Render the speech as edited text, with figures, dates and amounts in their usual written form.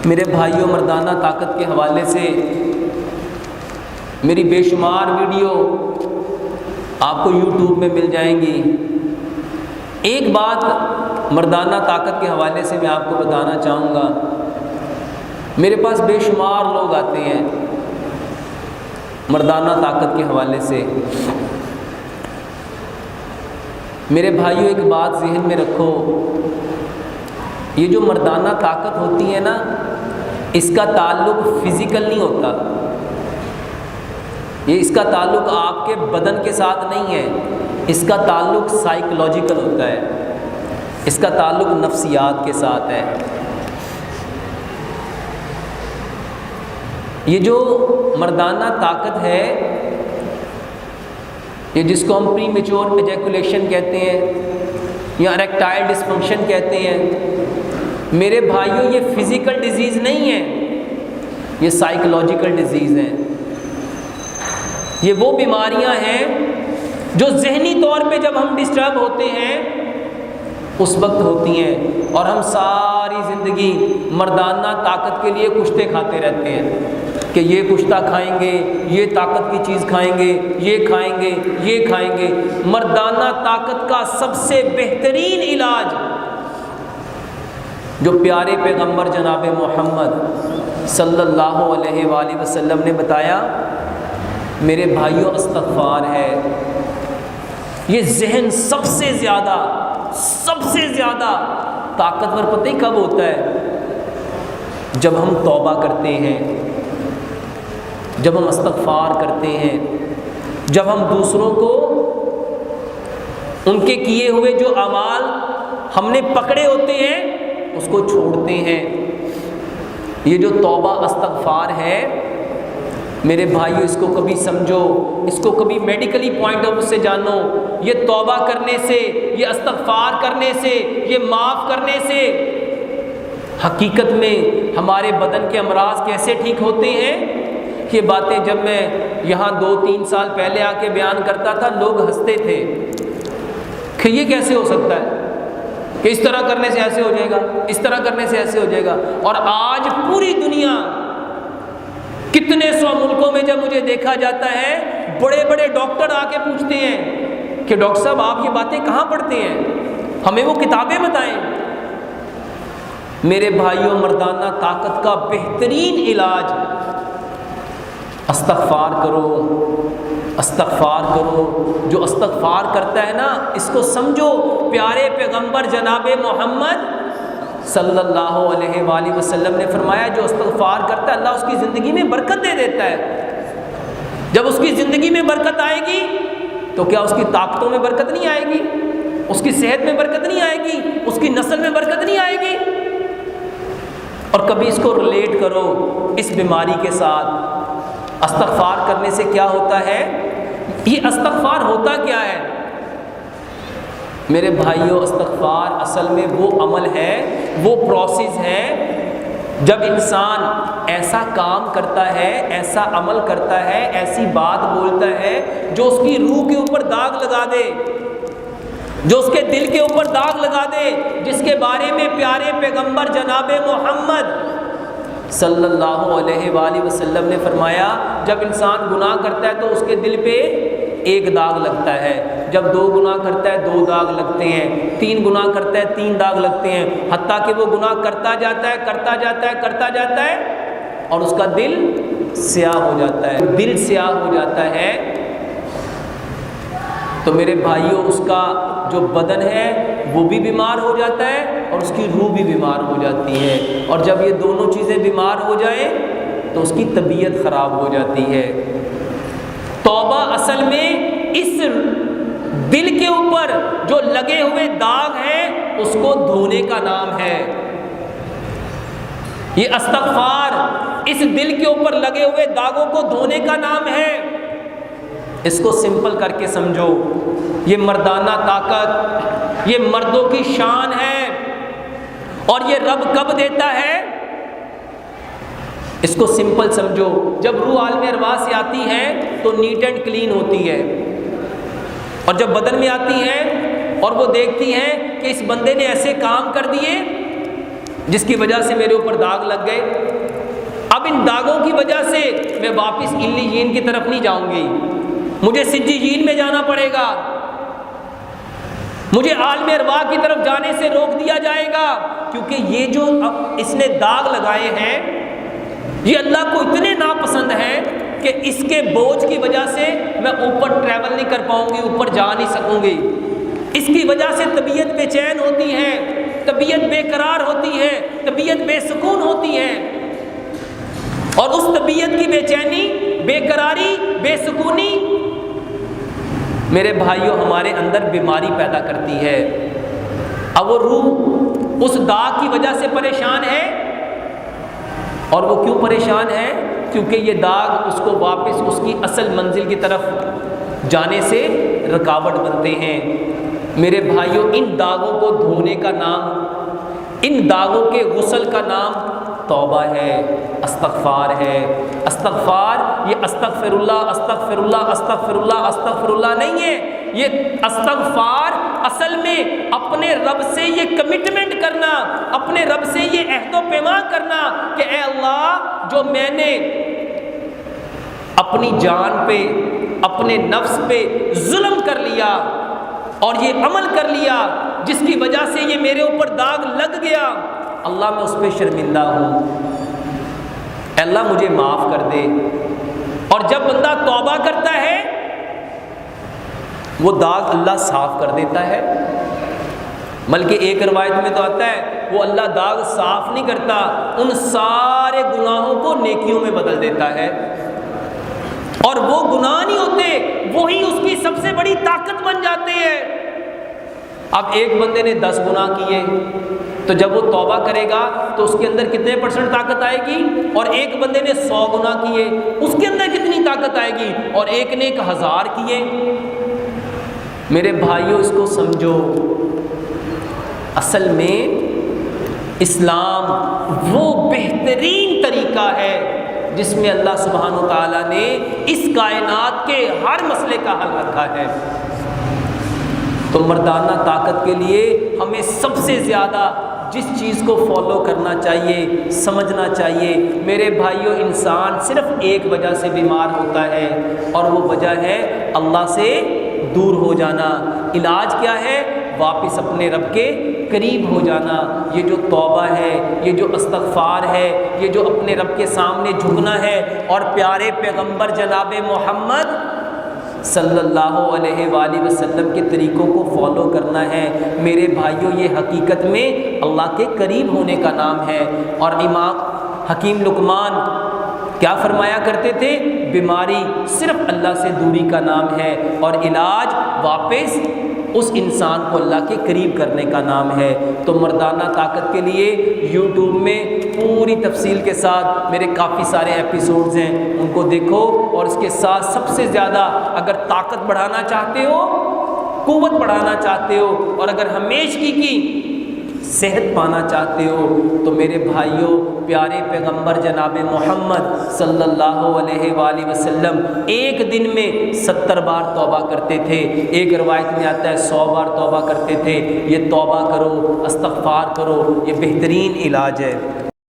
میرے بھائیوں، مردانہ طاقت کے حوالے سے میری بے شمار ویڈیو آپ کو یوٹیوب میں مل جائیں گی۔ ایک بات مردانہ طاقت کے حوالے سے میں آپ کو بتانا چاہوں گا۔ میرے پاس بے شمار لوگ آتے ہیں مردانہ طاقت کے حوالے سے۔ میرے بھائیوں، ایک بات ذہن میں رکھو، یہ جو مردانہ طاقت ہوتی ہے نا، اس کا تعلق فزیکل نہیں ہوتا، اس کا تعلق آپ کے بدن کے ساتھ نہیں ہے، اس کا تعلق سائیکولوجیکل ہوتا ہے، اس کا تعلق نفسیات کے ساتھ ہے۔ یہ جو مردانہ طاقت ہے، یہ جس کو ہم پری میچور ایجیکولیشن کہتے ہیں یا اریکٹائل ڈسفنکشن کہتے ہیں، میرے بھائیوں یہ فزیکل ڈیزیز نہیں ہے، یہ سائیکولوجیکل ڈیزیز ہے۔ یہ وہ بیماریاں ہیں جو ذہنی طور پہ جب ہم ڈسٹرب ہوتے ہیں اس وقت ہوتی ہیں، اور ہم ساری زندگی مردانہ طاقت کے لیے کشتے کھاتے رہتے ہیں کہ یہ کشتہ کھائیں گے، یہ طاقت کی چیز کھائیں گے، یہ کھائیں گے، یہ کھائیں گے۔ مردانہ طاقت کا سب سے بہترین علاج جو پیارے پیغمبر جناب محمد صلی اللہ علیہ وآلہ وسلم نے بتایا، میرے بھائیوں، استغفار ہے۔ یہ ذہن سب سے زیادہ طاقتور پتہ ہی کب ہوتا ہے؟ جب ہم توبہ کرتے ہیں، جب ہم استغفار کرتے ہیں، جب ہم دوسروں کو ان کے کیے ہوئے جو اعمال ہم نے پکڑے ہوتے ہیں اس کو چھوڑتے ہیں۔ یہ جو توبہ استغفار ہے میرے بھائیو، اس کو کبھی سمجھو، اس کو کبھی میڈیکلی پوائنٹ آف ویو سے جانو۔ یہ توبہ کرنے سے، یہ استغفار کرنے سے، یہ معاف کرنے سے حقیقت میں ہمارے بدن کے امراض کیسے ٹھیک ہوتے ہیں۔ یہ باتیں جب میں یہاں 2-3 سال پہلے آ کے بیان کرتا تھا، لوگ ہنستے تھے کہ یہ کیسے ہو سکتا ہے کہ اس طرح کرنے سے ایسے ہو جائے گا، اس طرح کرنے سے ایسے ہو جائے گا۔ اور آج پوری دنیا، کتنے سو ملکوں میں جب مجھے دیکھا جاتا ہے، بڑے بڑے ڈاکٹر آ کے پوچھتے ہیں کہ ڈاکٹر صاحب آپ یہ باتیں کہاں پڑھتے ہیں، ہمیں وہ کتابیں بتائیں۔ میرے بھائیوں، مردانہ طاقت کا بہترین علاج استغفار کرو، استغفار کرو۔ جو استغفار کرتا ہے نا، اس کو سمجھو پیارے پیغمبر جناب محمد صلی اللہ علیہ وآلہ وسلم نے فرمایا، جو استغفار کرتا ہے اللہ اس کی زندگی میں برکت دے دیتا ہے۔ جب اس کی زندگی میں برکت آئے گی تو کیا اس کی طاقتوں میں برکت نہیں آئے گی؟ اس کی صحت میں برکت نہیں آئے گی؟ اس کی نسل میں برکت نہیں آئے گی؟ اور کبھی اس کو ریلیٹ کرو اس بیماری کے ساتھ۔ استغفار کرنے سے کیا ہوتا ہے؟ یہ استغفار ہوتا کیا ہے میرے بھائیوں؟ استغفار اصل میں وہ عمل ہے، وہ پروسیس ہے جب انسان ایسا کام کرتا ہے، ایسا عمل کرتا ہے، ایسی بات بولتا ہے جو اس کی روح کے اوپر داغ لگا دے، جو اس کے دل کے اوپر داغ لگا دے، جس کے بارے میں پیارے پیغمبر جناب محمد صلی اللہ علیہ وآلہ وسلم نے فرمایا، جب انسان گناہ کرتا ہے تو اس کے دل پہ ایک داغ لگتا ہے، جب 2 گناہ کرتا ہے 2 داغ لگتے ہیں، 3 گناہ کرتا ہے 3 داغ لگتے ہیں، حتیٰ کہ وہ گناہ کرتا جاتا ہے اور اس کا دل سیاہ ہو جاتا ہے۔ دل سیاہ ہو جاتا ہے تو میرے بھائیوں، اس کا جو بدن ہے وہ بھی بیمار ہو جاتا ہے اور اس کی روح بھی بیمار ہو جاتی ہے، اور جب یہ دونوں چیزیں بیمار ہو جائیں تو اس کی طبیعت خراب ہو جاتی ہے۔ توبہ اصل میں اس دل کے اوپر جو لگے ہوئے داغ ہیں اس کو دھونے کا نام ہے۔ یہ استغفار اس دل کے اوپر لگے ہوئے داغوں کو دھونے کا نام ہے۔ اس کو سمپل کر کے سمجھو، یہ مردانہ طاقت، یہ مردوں کی شان ہے، اور یہ رب کب دیتا ہے؟ اس کو سمپل سمجھو، جب روح عالم ارواح سے آتی ہے تو نیٹ اینڈ کلین ہوتی ہے، اور جب بدن میں آتی ہے اور وہ دیکھتی ہیں کہ اس بندے نے ایسے کام کر دیے جس کی وجہ سے میرے اوپر داغ لگ گئے، اب ان داغوں کی وجہ سے میں واپس علیین کی طرف نہیں جاؤں گی، مجھے سجین میں جانا پڑے گا، مجھے عالم ارواح کی طرف جانے سے روک دیا جائے گا، کیونکہ یہ جو اس نے داغ لگائے ہیں یہ اللہ کو اتنے ناپسند ہیں کہ اس کے بوجھ کی وجہ سے میں اوپر ٹریول نہیں کر پاؤں گی، اوپر جا نہیں سکوں گی، اس کی وجہ سے طبیعت بے چین ہوتی ہے، طبیعت بے قرار ہوتی ہے، طبیعت بے سکون ہوتی ہے، اور اس طبیعت کی بے چینی، بے قراری، بے سکونی میرے بھائیوں ہمارے اندر بیماری پیدا کرتی ہے۔ اب وہ روح اس داغ کی وجہ سے پریشان ہے، اور وہ کیوں پریشان ہے؟ کیونکہ یہ داغ اس کو واپس اس کی اصل منزل کی طرف جانے سے رکاوٹ بنتے ہیں۔ میرے بھائیوں ان داغوں کو دھونے کا نام، ان داغوں کے غسل کا نام توبہ ہے، استغفار ہے۔ استغفار یہ استغفر اللہ استغفر اللہ استغفر اللہ استغفر اللہ نہیں ہے، یہ استغفار اصل میں اپنے رب سے یہ کمٹمنٹ کرنا، اپنے رب سے یہ عہد و پیمان کرنا کہ اے اللہ، جو میں نے اپنی جان پہ، اپنے نفس پہ ظلم کر لیا اور یہ عمل کر لیا جس کی وجہ سے یہ میرے اوپر داغ لگ گیا، اللہ میں اس پہ شرمندہ ہوں، اے اللہ مجھے معاف کر دے۔ اور جب بندہ توبہ کرتا ہے وہ داغ اللہ صاف کر دیتا ہے، بلکہ ایک روایت میں تو آتا ہے وہ اللہ داغ صاف نہیں کرتا، ان سارے گناہوں کو نیکیوں میں بدل دیتا ہے، اور وہ گناہ نہیں ہوتے، وہی اس کی سب سے بڑی طاقت بن جاتے ہیں۔ اب ایک بندے نے 10 گناہ کیے تو جب وہ توبہ کرے گا تو اس کے اندر کتنے % طاقت آئے گی؟ اور ایک بندے نے 100 گناہ کیے اس کے اندر کتنی طاقت آئے گی؟ اور ایک نے 1000 کیے۔ میرے بھائیوں اس کو سمجھو، اصل میں اسلام وہ بہترین طریقہ ہے جس میں اللہ سبحانہ و تعالیٰ نے اس کائنات کے ہر مسئلے کا حل رکھا ہے۔ تو مردانہ طاقت کے لیے ہمیں سب سے زیادہ جس چیز کو فالو کرنا چاہیے، سمجھنا چاہیے، میرے بھائیوں انسان صرف ایک وجہ سے بیمار ہوتا ہے، اور وہ وجہ ہے اللہ سے دور ہو جانا۔ علاج کیا ہے؟ واپس اپنے رب کے قریب ہو جانا۔ یہ جو توبہ ہے، یہ جو استغفار ہے، یہ جو اپنے رب کے سامنے جھکنا ہے اور پیارے پیغمبر جناب محمد صلی اللہ علیہ وآلہ وسلم کے طریقوں کو فالو کرنا ہے، میرے بھائیوں یہ حقیقت میں اللہ کے قریب ہونے کا نام ہے۔ اور امام حکیم لقمان کیا فرمایا کرتے تھے؟ بیماری صرف اللہ سے دوری کا نام ہے، اور علاج واپس اس انسان کو اللہ کے قریب کرنے کا نام ہے۔ تو مردانہ طاقت کے لیے یوٹیوب میں پوری تفصیل کے ساتھ میرے کافی سارے ایپیسوڈز ہیں، ان کو دیکھو، اور اس کے ساتھ سب سے زیادہ اگر طاقت بڑھانا چاہتے ہو، قوت بڑھانا چاہتے ہو، اور اگر ہمیشگی کی صحت پانا چاہتے ہو، تو میرے بھائیوں پیارے پیغمبر جناب محمد صلی اللہ علیہ وآلہ وسلم ایک دن میں 70 بار توبہ کرتے تھے، ایک روایت میں آتا ہے 100 بار توبہ کرتے تھے۔ یہ توبہ کرو، استغفار کرو، یہ بہترین علاج ہے۔